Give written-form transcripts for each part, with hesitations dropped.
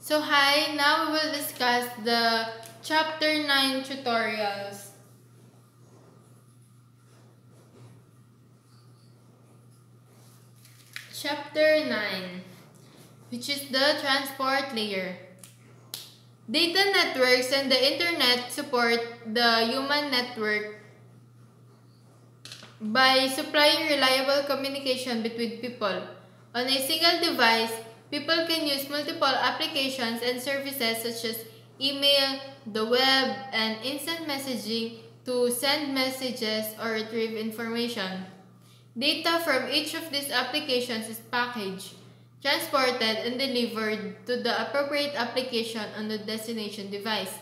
So hi, now we will discuss the chapter 9 tutorials. Chapter 9, which is the transport layer. Data networks and the internet support the human network by supplying reliable communication between people. On a single device, people can use multiple applications and services such as email, the web, and instant messaging to send messages or retrieve information. Data from each of these applications is packaged, transported, and delivered to the appropriate application on the destination device.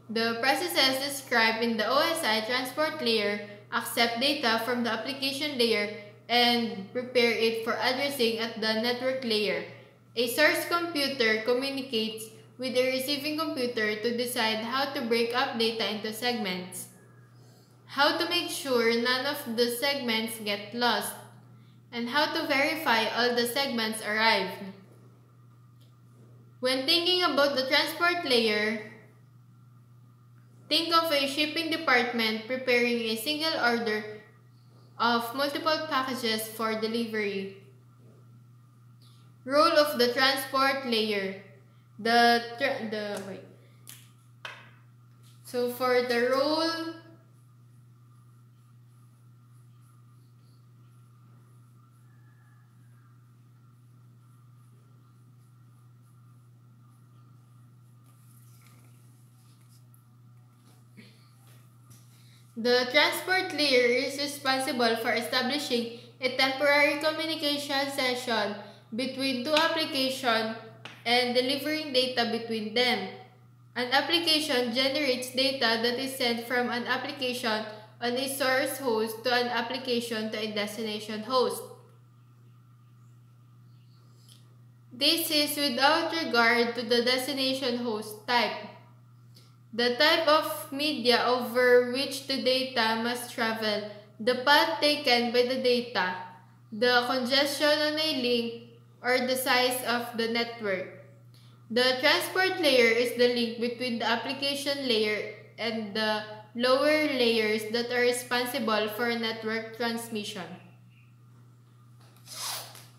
The processes described in the OSI transport layer accept data from the application layer and prepare it for addressing at the network layer. A source computer communicates with a receiving computer to decide how to break up data into segments, how to make sure none of the segments get lost, and how to verify all the segments arrived. When thinking about the transport layer, think of a shipping department preparing a single order of multiple packages for delivery. Role of the transport layer. So for the role, the transport layer is responsible for establishing a temporary communication session between two applications and delivering data between them. An application generates data that is sent from an application on a source host to an application to a destination host. This is without regard to the destination host type, the type of media over which the data must travel, the path taken by the data, the congestion on a link, or the size of the network. The transport layer is the link between the application layer and the lower layers that are responsible for network transmission.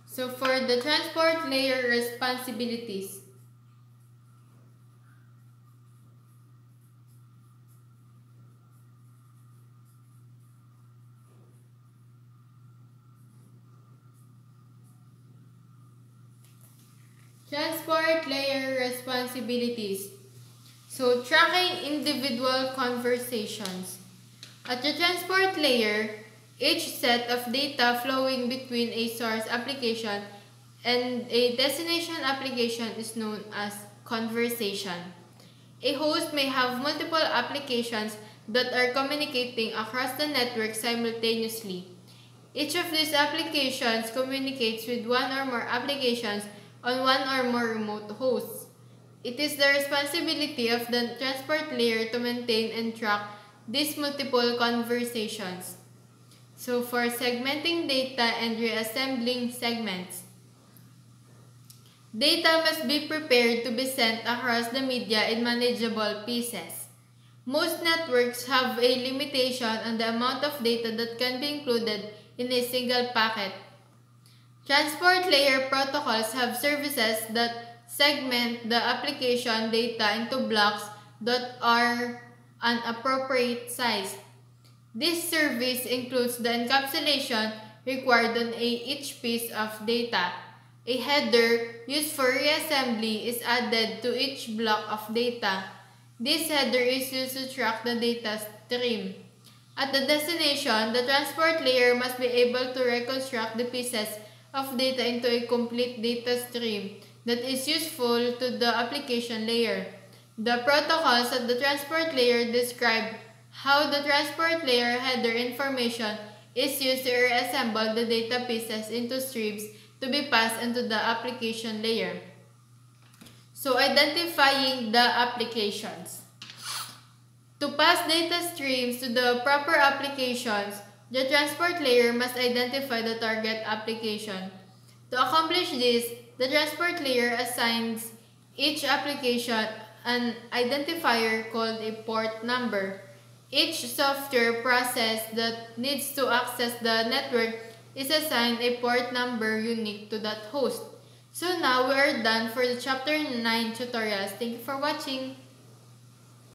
So for the transport layer responsibilities, transport layer responsibilities. So, tracking individual conversations. At the transport layer, each set of data flowing between a source application and a destination application is known as conversation. A host may have multiple applications that are communicating across the network simultaneously. Each of these applications communicates with one or more applications on one or more remote hosts. It is the responsibility of the transport layer to maintain and track these multiple conversations. So for segmenting data and reassembling segments, data must be prepared to be sent across the media in manageable pieces. Most networks have a limitation on the amount of data that can be included in a single packet. Transport layer protocols have services that segment the application data into blocks that are an appropriate size. This service includes the encapsulation required on each piece of data. A header used for reassembly is added to each block of data. This header is used to track the data stream. At the destination, the transport layer must be able to reconstruct the pieces of data into a complete data stream that is useful to the application layer. The protocols at the transport layer describe how the transport layer header information is used to reassemble the data pieces into streams to be passed into the application layer. So identifying the applications. To pass data streams to the proper applications, the transport layer must identify the target application. To accomplish this, the transport layer assigns each application an identifier called a port number. Each software process that needs to access the network is assigned a port number unique to that host. So now we are done for the chapter 9 tutorials. Thank you for watching.